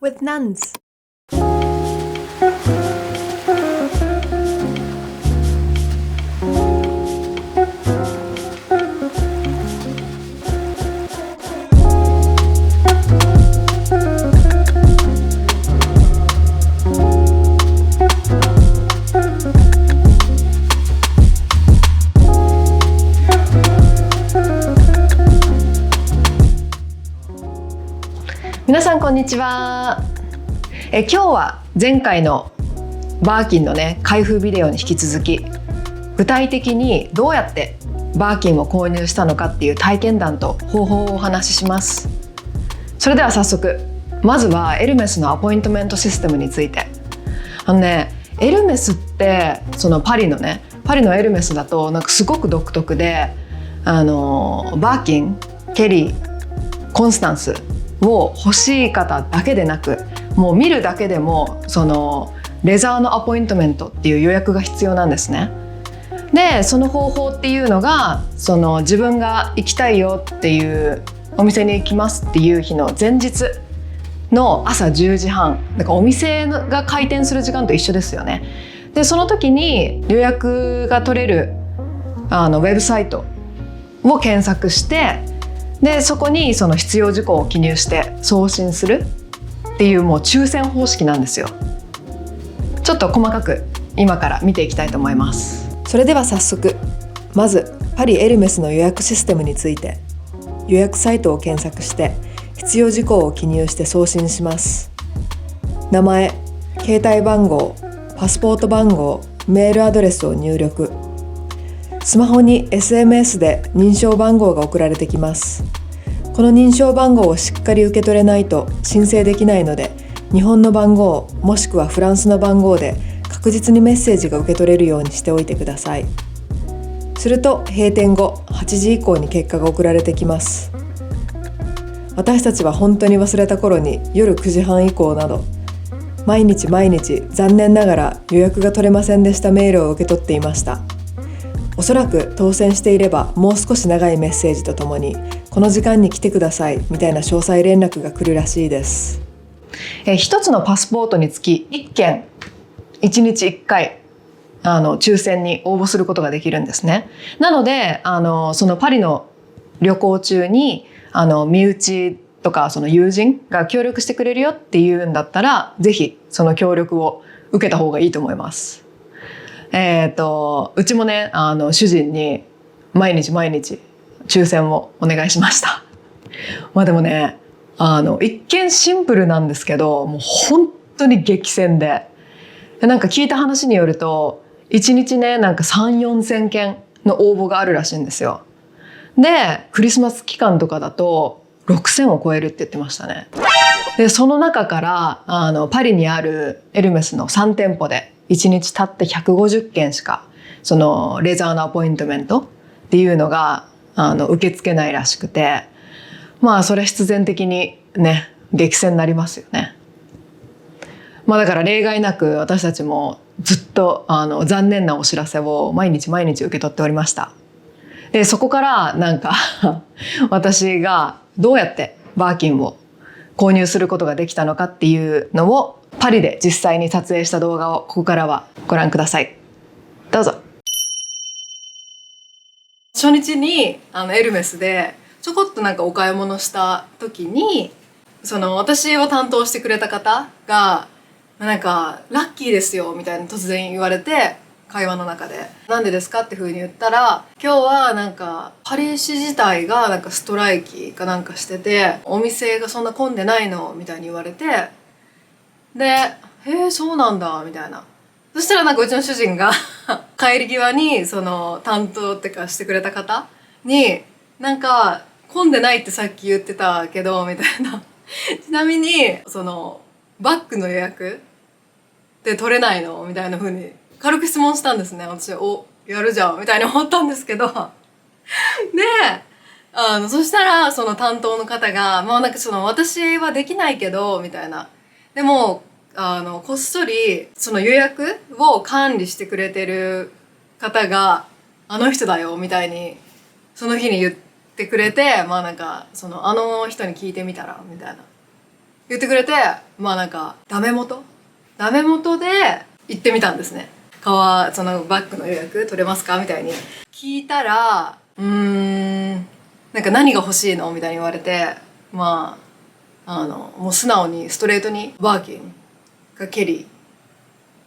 with nuns. 皆さんこんにちは。今日は前回のバーキンのね開封ビデオに引き続き、具体的にどうやってバーキンを購入したのかっていう体験談と方法をお話しします。それでは早速、まずはエルメスのアポイントメントシステムについて。エルメスってそのパリのエルメスだとなんかすごく独特で、バーキン、ケリー、コンスタンスを欲しい方だけでなく、もう見るだけでもそのレザーのアポイントメントっていう予約が必要なんですね。でその方法っていうのが、その自分が行きたいよっていうお店に行きますっていう日の前日の朝10時半、だからお店が開店する時間と一緒ですよね。でその時に予約が取れるウェブサイトを検索して、でそこにその必要事項を記入して送信するっていう、もう抽選方式なんですよ。ちょっと細かく今から見ていきたいと思います。それでは早速、まずパリエルメスの予約システムについて、予約サイトを検索して必要事項を記入して送信します。名前、携帯番号、パスポート番号、メールアドレスを入力。スマホに SMS で認証番号が送られてきます。この認証番号をしっかり受け取れないと申請できないので、日本の番号もしくはフランスの番号で確実にメッセージが受け取れるようにしておいてください。すると閉店後8時以降に結果が送られてきます。私たちは本当に忘れた頃に夜9時半以降など、毎日残念ながら予約が取れませんでしたメールを受け取っていました。おそらく当選していればもう少し長いメッセージとともに、この時間に来てくださいみたいな詳細連絡が来るらしいです。一つのパスポートにつき1件1日1回抽選に応募することができるんですね。なのでそのパリの旅行中に身内とかその友人が協力してくれるよっていうんだったら、ぜひその協力を受けた方がいいと思います。うちもね主人に毎日抽選をお願いしました。でもね一見シンプルなんですけど、もう本当に激戦で、なんか聞いた話によると1日ねなんか3,4千件の応募があるらしいんですよ。でクリスマス期間とかだと6,000を超えるって言ってましたね。でその中からパリにあるエルメスの3店舗で1日たって150件しかそのレザーのアポイントメントっていうのが受け付けないらしくて、それ必然的にね激戦になりますよね。だから例外なく私たちもずっと残念なお知らせを毎日受け取っておりました。でそこからなんか私がどうやってバーキンを購入することができたのかっていうのをパリで実際に撮影した動画をここからはご覧ください。どうぞ。初日にエルメスでちょこっとなんかお買い物した時に、その私を担当してくれた方がなんかラッキーですよみたいな突然言われて、会話の中でなんでですかって風に言ったら、今日はなんかパリ市自体がなんかストライキかなんかしてて、お店がそんな混んでないのみたいに言われて、でへえそうなんだみたいな。そしたらなんかうちの主人が帰り際にその担当ってかしてくれた方に、なんか混んでないってさっき言ってたけどみたいなちなみにそのバッグの予約って取れないのみたいな風に軽く質問したんですね。私やるじゃんみたいに思ったんですけどでそしたらその担当の方がなんかその私はできないけどみたいな、でもこっそりその予約を管理してくれてる方があの人だよみたいにその日に言ってくれて、なんかその人に聞いてみたらみたいな言ってくれて、まあなんかダメ元で行ってみたんですね。そのバッグの予約取れますかみたいに聞いたら、なんか何が欲しいのみたいに言われて、まあもう素直にストレートにバーキンがケリ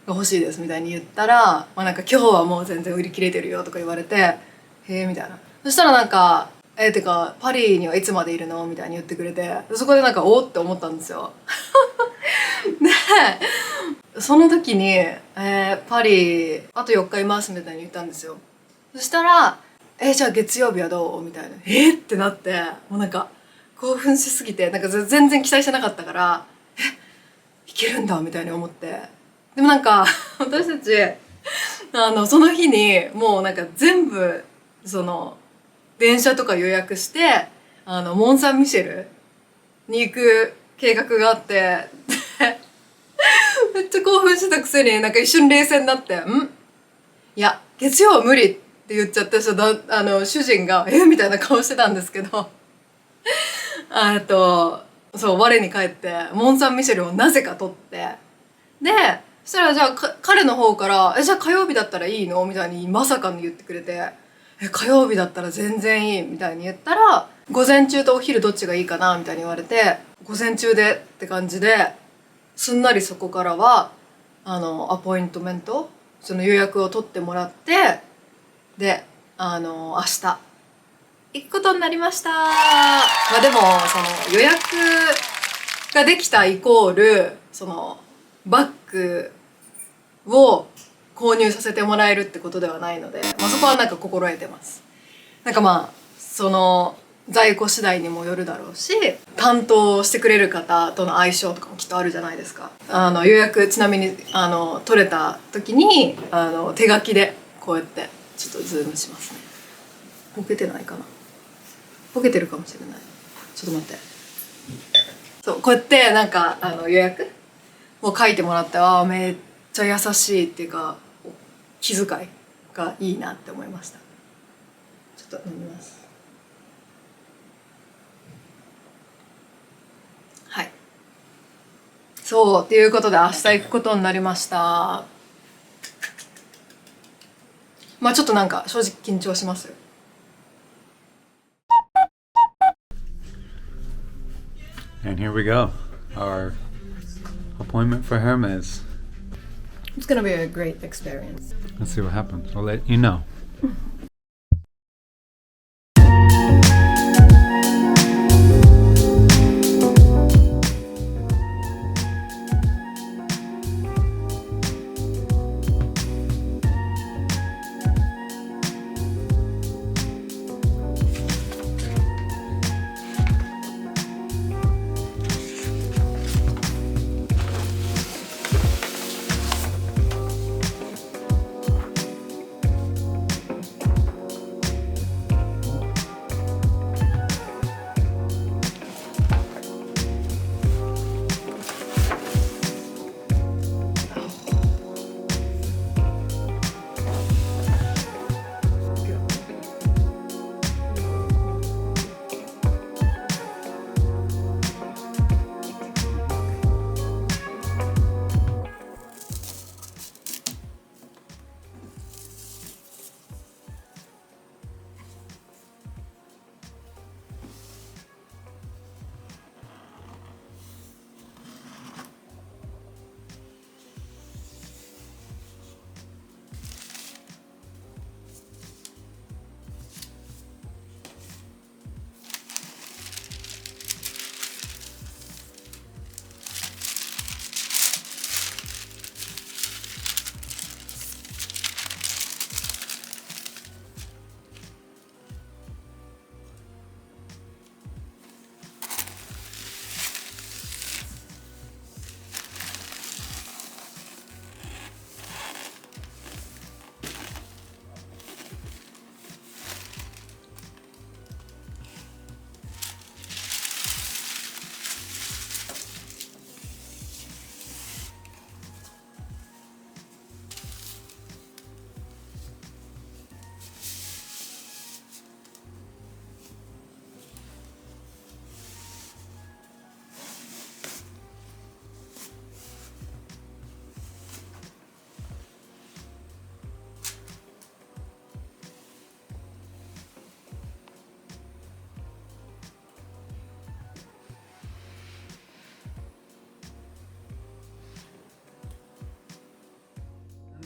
ーが欲しいですみたいに言ったら、まあなんか今日はもう全然売り切れてるよとか言われて、へえみたいな。そしたらなんかてかパリにはいつまでいるのみたいに言ってくれて、そこでなんかおって思ったんですよ。でその時に、パリあと4日いますみたいに言ったんですよ。そしたらじゃあ月曜日はどうみたいなってなって、もうなんか興奮しすぎて、なんか全然期待してなかったから、いけるんだみたいに思って。でもなんか私たちその日にもうなんか全部その電車とか予約してモン・サン・ミシェルに行く計画があってめっちゃ興奮してたくせになんか一瞬冷静になっていや月曜は無理って言っちゃって主人がみたいな顔してたんですけどそう我に返ってモン・サン・ミシェルをなぜか取って、でそしたらじゃあ彼の方からじゃあ火曜日だったらいいのみたいにまさかに言ってくれて、火曜日だったら全然いいみたいに言ったら、午前中とお昼どっちがいいかなみたいに言われて、午前中でって感じで、すんなりそこからはアポイントメントその予約を取ってもらって、で明日行くことになりました。まあでもその予約ができたイコールそのバッグを購入させてもらえるってことではないので、まあ、そこはなんか心得てます。なんかまあその在庫次第にもよるだろうし、担当してくれる方との相性とかもきっとあるじゃないですか。予約ちなみに取れた時に手書きでこうやってちょっとズームしますね。ボケてないかな、ボケてるかもしれない。ちょっと待って。そうこうやってなんか予約を書いてもらって、めっちゃ優しいっていうか気遣いがいいなって思いました。ちょっと飲みます。はい、そうっていうことで明日行くことになりました。まあちょっとなんか正直緊張しますよ。And here we go. Our appointment for Hermes. It's gonna be a great experience. Let's see what happens. I'll let you know.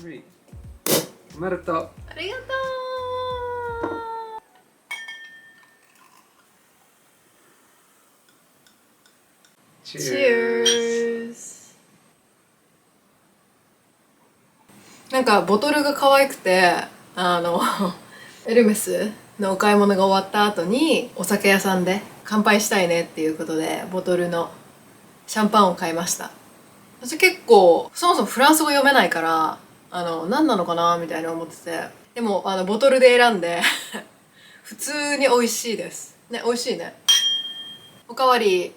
おめでとう。ありがとう。Cheers。なんかボトルが可愛くて、エルメスのお買い物が終わった後にお酒屋さんで乾杯したいねっていうことでボトルのシャンパンを買いました。私結構そもそもフランス語読めないから何なのかなみたいな思ってて、でもボトルで選んで普通に美味しいですね。美味しいね。おかわり。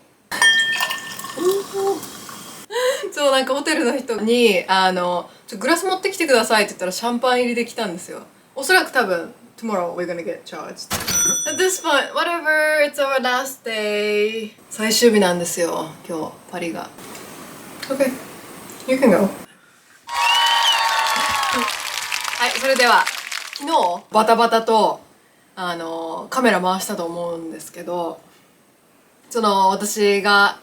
そう、なんかホテルの人にグラス持ってきてくださいって言ったらシャンパン入りで来たんですよ。おそらく多分 Tomorrow we're gonna get charged. At this point, whatever, it's our last day. 最終日なんですよ、今日パリが。Okay, you can go. はい、それでは昨日バタバタとカメラ回したと思うんですけど、私が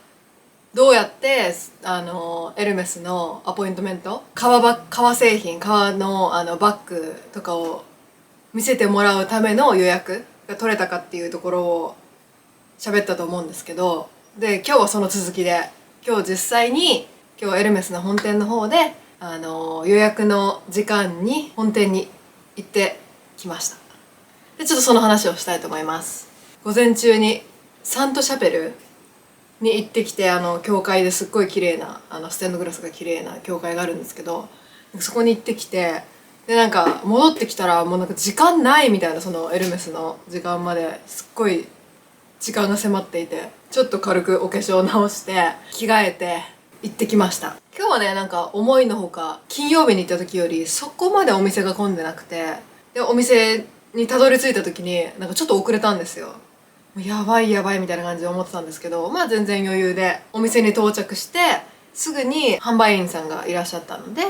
どうやってエルメスのアポイントメント、革製品、革のバッグとかを見せてもらうための予約が取れたかっていうところを喋ったと思うんですけど、で今日はその続きで、今日実際にエルメスの本店の方で予約の時間に本店に行ってきました。でちょっとその話をしたいと思います。午前中にサントシャペルに行ってきて、教会ですっごい綺麗なステンドグラスが綺麗な教会があるんですけど、そこに行ってきて、でなんか戻ってきたらもうなんか時間ないみたいな、そのエルメスの時間まですっごい時間が迫っていて、ちょっと軽くお化粧直して着替えて行ってきました。今日はね、なんか思いのほか金曜日に行った時よりそこまでお店が混んでなくて、でお店にたどり着いた時になんかちょっと遅れたんですよ。やばいやばいみたいな感じで思ってたんですけど、まあ全然余裕でお店に到着してすぐに販売員さんがいらっしゃったので、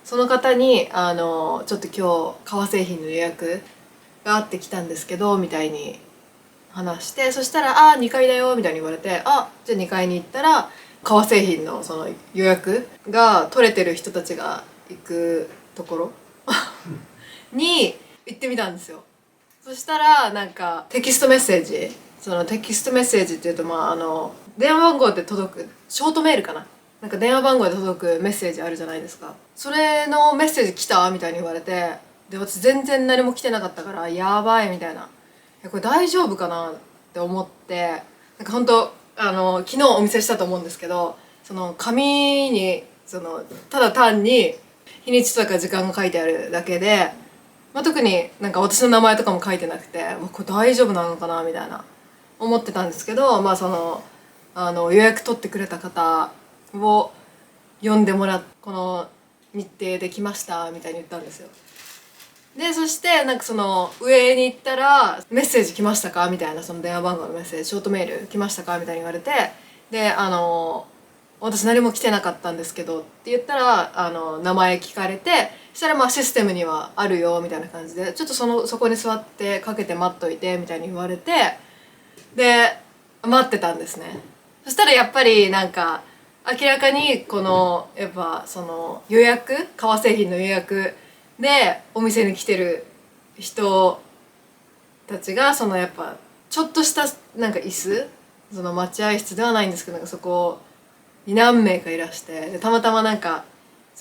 その方にちょっと今日革製品の予約があってきたんですけどみたいに話して、そしたら「あ、2階だよ」みたいに言われて、あ、じゃあ2階に行ったら革製品のその予約が取れてる人たちが行くところに行ってみたんですよ。そしたらなんかテキストメッセージ、そのテキストメッセージっていうと、電話番号で届くショートメールかな、なんか電話番号で届くメッセージあるじゃないですか。それのメッセージ来たみたいに言われて、で私全然何も来てなかったからやばいみたいな、これ大丈夫かなって思って、なんか本当昨日お見せしたと思うんですけど、その紙にただ単に日にちとか時間が書いてあるだけで、特になんか私の名前とかも書いてなくて、これ大丈夫なのかなみたいな思ってたんですけど、予約取ってくれた方を呼んでもらって、この日程で来ましたみたいに言ったんですよ。でそしてなんかその上に行ったらメッセージ来ましたかみたいな、その電話番号のメッセージ、ショートメール来ましたかみたいに言われて、で私何も来てなかったんですけどって言ったら名前聞かれて、そしたらシステムにはあるよみたいな感じで、ちょっとそこに座ってかけて待っといてみたいに言われて、で待ってたんですね。そしたらやっぱりなんか明らかにやっぱその予約、革製品の予約でお店に来てる人たちがやっぱちょっとしたなんか椅子、その待合室ではないんですけど、なんかそこに何名かいらして、でたまたまなんか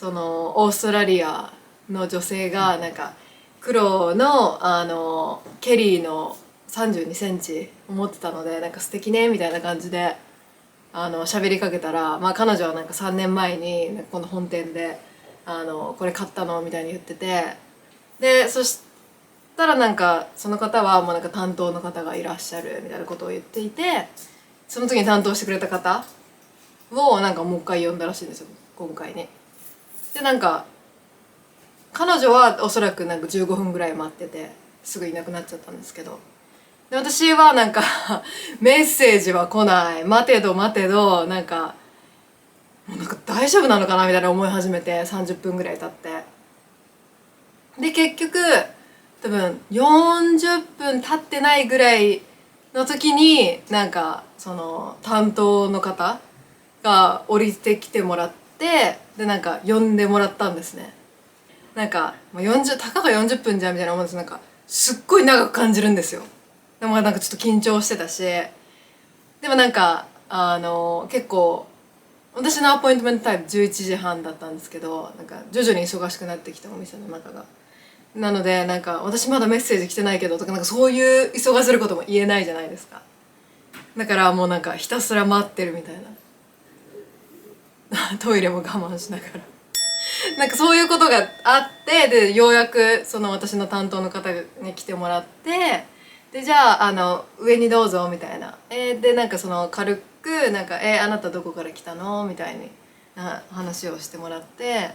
オーストラリアの女性がなんか黒のケリーの32センチを持ってたので、なんか素敵ねみたいな感じで喋りかけたら、彼女はなんか3年前にこの本店でこれ買ったのみたいに言ってて、でそしたらなんかその方はもうなんか担当の方がいらっしゃるみたいなことを言っていて、その時に担当してくれた方をなんかもう一回呼んだらしいんですよ、今回に。でなんか彼女はおそらくなんか15分ぐらい待っててすぐいなくなっちゃったんですけど、で私はなんかメッセージは来ない、待てど待てど、なんかもうなんか大丈夫なのかなみたいな思い始めて、30分ぐらい経って、で結局多分40分経ってないぐらいの時になんかその担当の方が降りてきてもらって、でなんか呼んでもらったんですね。なんかたかが40分じゃんみたいな思うんです。なんかすっごい長く感じるんですよ。でもなんかちょっと緊張してたし、でもなんか結構私のアポイントメントタイム11時半だったんですけど、なんか徐々に忙しくなってきたお店の中が。なのでなんか私まだメッセージ来てないけどとか、なんかそういう急がせることも言えないじゃないですか。だからもうなんかひたすら待ってるみたいなトイレも我慢しながらなんかそういうことがあって、でようやくその私の担当の方に来てもらって、でじゃあ上にどうぞみたいな、でなんかその軽くなんかあなたどこから来たのみたいに話をしてもらって、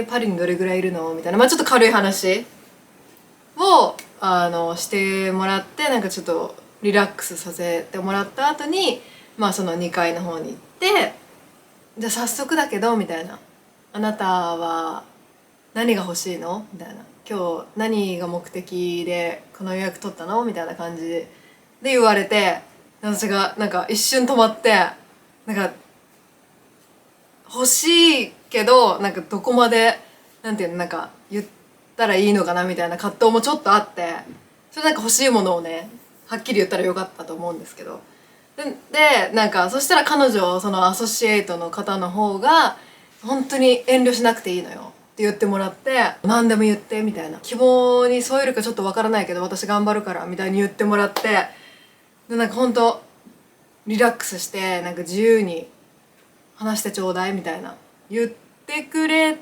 パリにどれぐらいいるのみたいな、まあちょっと軽い話をしてもらって、なんかちょっとリラックスさせてもらった後に、まあその2階の方に行って、じゃあ早速だけどみたいな、あなたは何が欲しいのみたいな、今日何が目的でこの予約取ったのみたいな感じで言われて、私がなんか一瞬止まって、なんか欲しいけどなんかどこまでなんていうの、なんか言ったらいいのかなみたいな葛藤もちょっとあって、それなんか欲しいものをねはっきり言ったらよかったと思うんですけど、でなんかそしたら彼女、そのアソシエイトの方の方が本当に遠慮しなくていいのよって言ってもらって、何でも言ってみたいな、希望に添えるかちょっとわからないけど私頑張るからみたいに言ってもらって、でなんか本当リラックスして、なんか自由に話してちょうだいみたいな言ってくれて、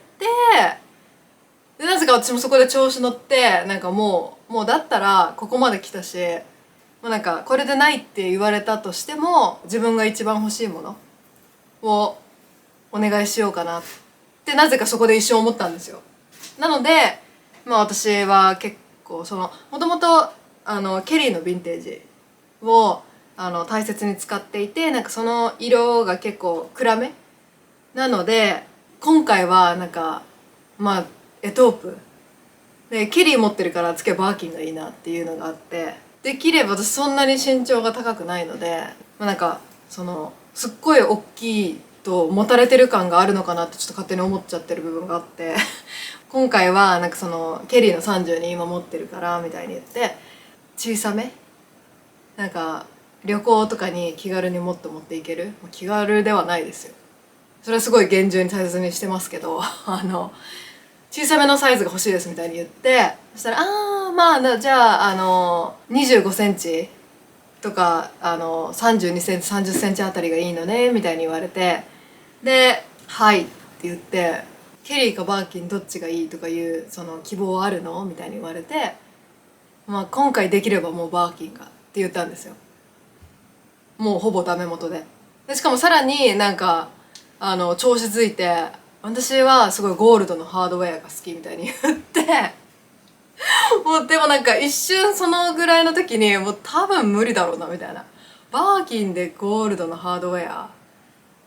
でなぜか私もそこで調子乗って、なんかもうだったらここまで来たし、もうなんかこれでないって言われたとしても自分が一番欲しいものをお願いしようかなってなぜかそこで一瞬思ったんですよ。なのでまあ私は結構そのもともとケリーのヴィンテージを大切に使っていて、なんかその色が結構暗めなので、今回はなんかまあエトープでケリー持ってるから次はバーキンがいいなっていうのがあって、できれば私そんなに身長が高くないので、まあ、なんかそのすっごい大きいと持たれてる感があるのかなってちょっと勝手に思っちゃってる部分があって今回はなんかそのケリーの30に今持ってるからみたいに言って、小さめなんか旅行とかに気軽にもっと持っていける、気軽ではないですよ、それはすごい厳重に大切にしてますけど小さめのサイズが欲しいですみたいに言って、そしたらまあじゃあ25センチとか32センチ30センチあたりがいいのねみたいに言われて、で「はい」って言って、ケリーかバーキンどっちがいいとかいうその希望あるのみたいに言われて、まあ今回できればもうバーキンがって言ったんですよ。もうほぼダメ元で。しかもさらになんか調子づいて、私はすごいゴールドのハードウェアが好きみたいに言ってもうでもなんか一瞬そのぐらいの時にもう多分無理だろうなみたいな、バーキンでゴールドのハードウェア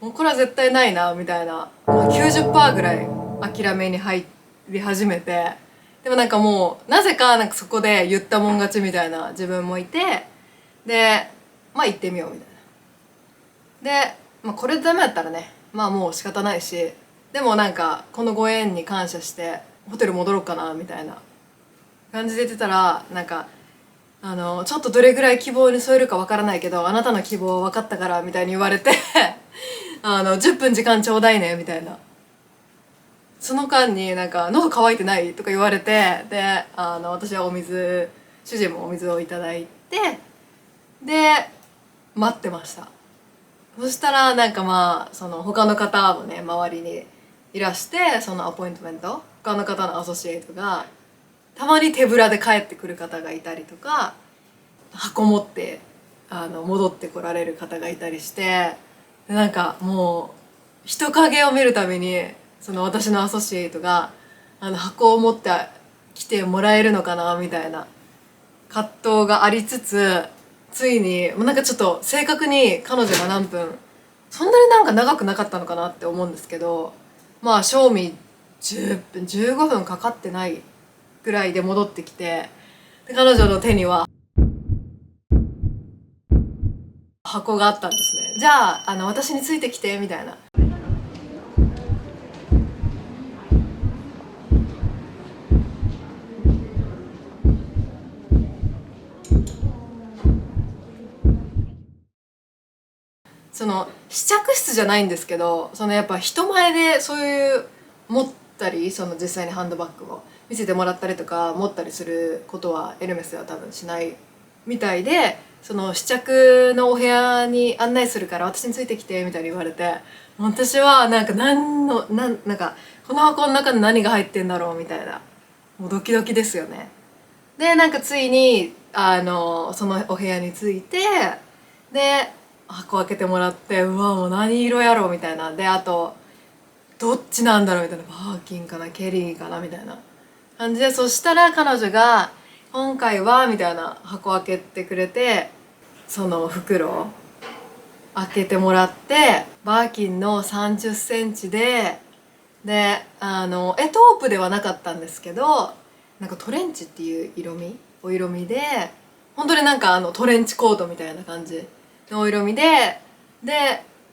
もうこれは絶対ないなみたいな、もう 90% ぐらい諦めに入り始めて、でもなんかもうなぜかなんかそこで言ったもん勝ちみたいな自分もいて、でまあ行ってみようみたいな。で、まあ、これでダメだったらねまあもう仕方ないし、でもなんかこのご縁に感謝してホテル戻ろうかなみたいな感じで言ってたら、なんかちょっとどれぐらい希望に添えるかわからないけどあなたの希望分かったからみたいに言われて10分時間ちょうだいねみたいな。その間になんか喉乾いてないとか言われて、で私は主人もお水をいただいて、で待ってました。そしたらなんかまあその他の方もね周りにいらして、そのアポイントメント他の方のアソシエイトがたまに手ぶらで帰ってくる方がいたりとか、箱持って戻ってこられる方がいたりして、でなんかもう人影を見るたびにその私のアソシエイトが箱を持って来てもらえるのかなみたいな葛藤がありつつ、ついにもうなんかちょっと正確に彼女が何分、そんなになんか長くなかったのかなって思うんですけど、まあ賞味10分15分かかってないぐらいで戻ってきて、で彼女の手には箱があったんですね。じゃあ私についてきてみたいな。その試着室じゃないんですけど、そのやっぱ人前でそういう持ったり、その実際にハンドバッグを見せてもらったりとか持ったりすることはエルメスでは多分しないみたいで、その試着のお部屋に案内するから私についてきてみたいに言われて、私はなんかなんかこの箱の中に何が入ってんだろうみたいな、もうドキドキですよね。でなんかついにそのお部屋に着いて、で箱開けてもらって、うわもう何色やろうみたいな、であとどっちなんだろうみたいな、バーキンかなケリーかなみたいな感じで、そしたら彼女が今回はみたいな箱開けてくれて、その袋を開けてもらって、バーキンの30センチで、トープではなかったんですけど、なんかトレンチっていうお色味で、本当になんかトレンチコートみたいな感じのお色味で、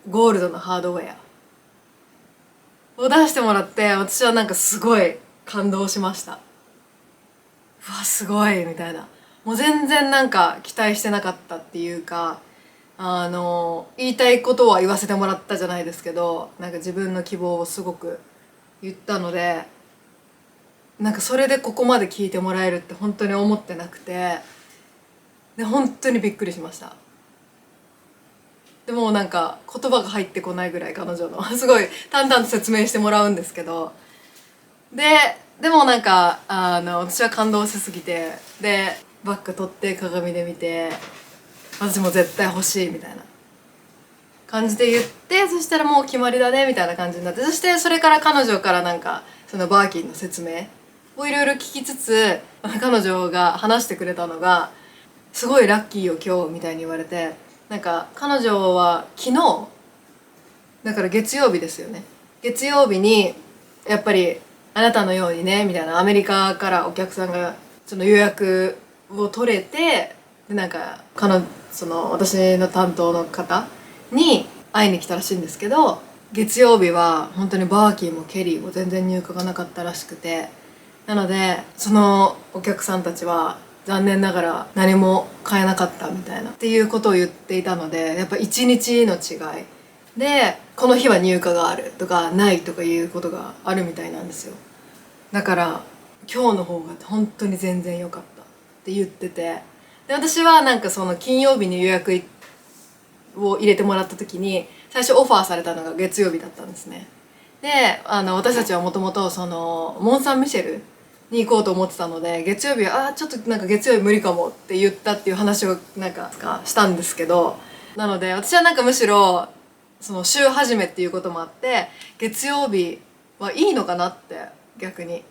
ゴールドのハードウェアを出してもらって、私はなんかすごい感動しました。うわすごいみたいな、もう全然なんか期待してなかったっていうか、言いたいことは言わせてもらったじゃないですけど、なんか自分の希望をすごく言ったので、なんかそれでここまで聞いてもらえるって本当に思ってなくて、で本当にびっくりしました。でもなんか言葉が入ってこないぐらい彼女のすごい淡々と説明してもらうんですけど、でもなんか私は感動しすぎて、でバッグ取って鏡で見て、私も絶対欲しいみたいな感じで言って、そしたらもう決まりだねみたいな感じになって、そしてそれから彼女からなんかそのバーキンの説明をいろいろ聞きつつ、彼女が話してくれたのが、すごいラッキーよ今日みたいに言われて、なんか彼女は昨日だから月曜日ですよね、月曜日にやっぱりあなたのようにねみたいな、アメリカからお客さんがその予約を取れて、でなんかその私の担当の方に会いに来たらしいんですけど、月曜日は本当にバーキンもケリーも全然入荷がなかったらしくて、なのでそのお客さんたちは残念ながら何も買えなかったみたいなっていうことを言っていたので、やっぱ一日の違いでこの日は入荷があるとかないとかいうことがあるみたいなんですよ。だから今日の方が本当に全然良かったって言ってて、で私はなんかその金曜日に予約を入れてもらった時に最初オファーされたのが月曜日だったんですね。で私たちはもともとそのモン・サン・ミシェルに行こうと思ってたので、月曜日はちょっとなんか月曜日無理かもって言ったっていう話をなんかしたんですけど、なので私はなんかむしろその週始めっていうこともあって月曜日はいいのかなって、逆に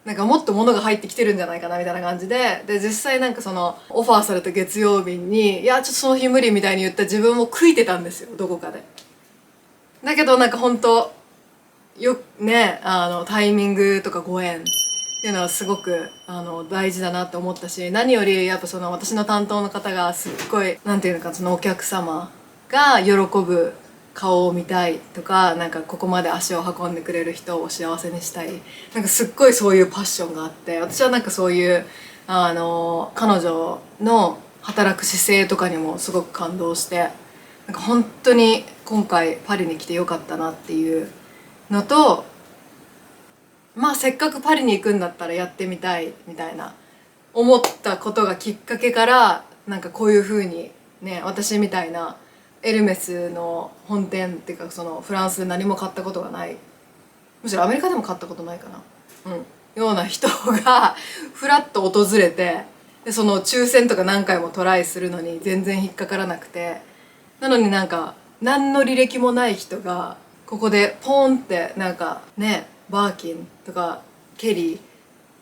なんかもっと物が入ってきてるんじゃないかなみたいな感じで、実際なんかそのオファーされた月曜日にいやちょっとその日無理みたいに言った自分も悔いてたんですよ、どこかで。だけどなんか本当ね、タイミングとかご縁っていうのはすごく大事だなって思ったし、何よりやっぱその私の担当の方がすっごいなんていうのか、そのお客様が喜ぶ顔を見たいとか、なんかここまで足を運んでくれる人を幸せにしたい、なんかすっごいそういうパッションがあって、私はなんかそういう彼女の働く姿勢とかにもすごく感動して、なんか本当に今回パリに来てよかったなっていうのと、まあせっかくパリに行くんだったらやってみたいみたいな思ったことがきっかけから、なんかこういう風にね、私みたいなエルメスの本店っていうかそのフランスで何も買ったことがない、むしろアメリカでも買ったことないかな、ような人がフラッと訪れて、でその抽選とか何回もトライするのに全然引っかからなくて、なのになんか何の履歴もない人がここでポーンってなんかね、バーキンとかケリ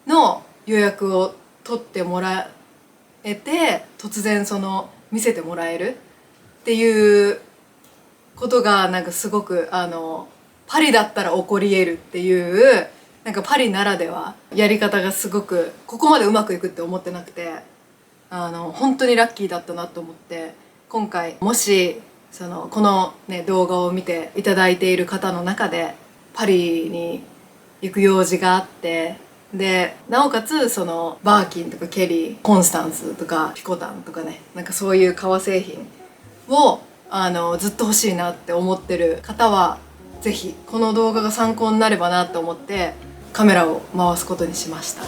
ーの予約を取ってもらえて、突然その見せてもらえるっていうことがなんかすごくパリだったら起こり得るっていう、なんかパリならではやり方がすごくここまでうまくいくって思ってなくて、本当にラッキーだったなと思って、今回もしこの、ね、動画を見ていただいている方の中でパリに行く用事があって、でなおかつそのバーキンとかケリー、コンスタンスとかピコタンとかね、なんかそういう革製品をずっと欲しいなって思ってる方はぜひこの動画が参考になればなと思ってカメラを回すことにしました。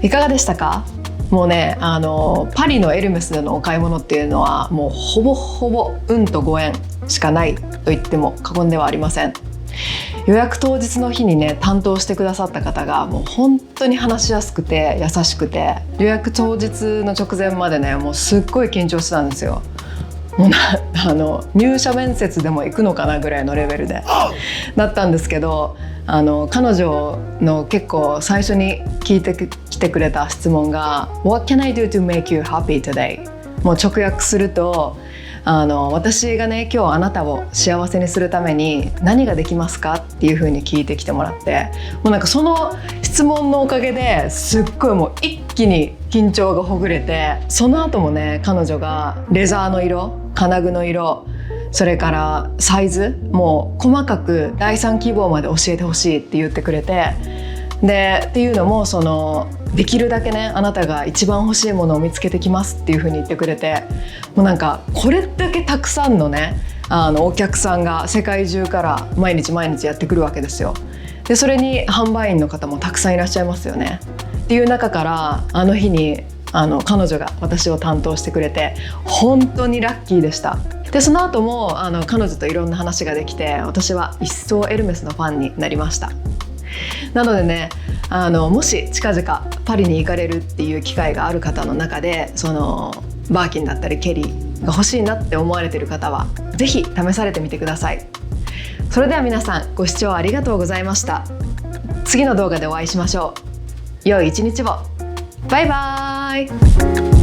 いかがでしたか？もうね、パリのエルメスでのお買い物っていうのはもうほぼほぼ運とご縁しかないと言っても過言ではありません。予約当日の日にね担当してくださった方がもう本当に話しやすくて優しくて、予約当日の直前までねもうすっごい緊張してたんですよ。もう入社面接でも行くのかなぐらいのレベルでだったんですけど、彼女の結構最初に聞いてきてくれた質問が What can I do to make you happy today? もう直訳すると私がね今日あなたを幸せにするために何ができますかっていう風に聞いてきてもらって、もうなんかその質問のおかげですっごいもう一気に緊張がほぐれて、その後もね彼女がレザーの色、金具の色、それからサイズも細かく第3希望まで教えてほしいって言ってくれて、でっていうのもできるだけねあなたが一番欲しいものを見つけてきますっていう風に言ってくれて、もうなんかこれだけたくさんのねお客さんが世界中から毎日毎日やってくるわけですよ。でそれに販売員の方もたくさんいらっしゃいますよね。っていう中からあの日に彼女が私を担当してくれて本当にラッキーでした。でその後も彼女といろんな話ができて、私は一層エルメスのファンになりました。なのでねもし近々パリに行かれるっていう機会がある方の中でバーキンだったりケリーが欲しいなって思われている方はぜひ試されてみてください。それでは皆さんご視聴ありがとうございました。次の動画でお会いしましょう。良い一日を。バイバーイ。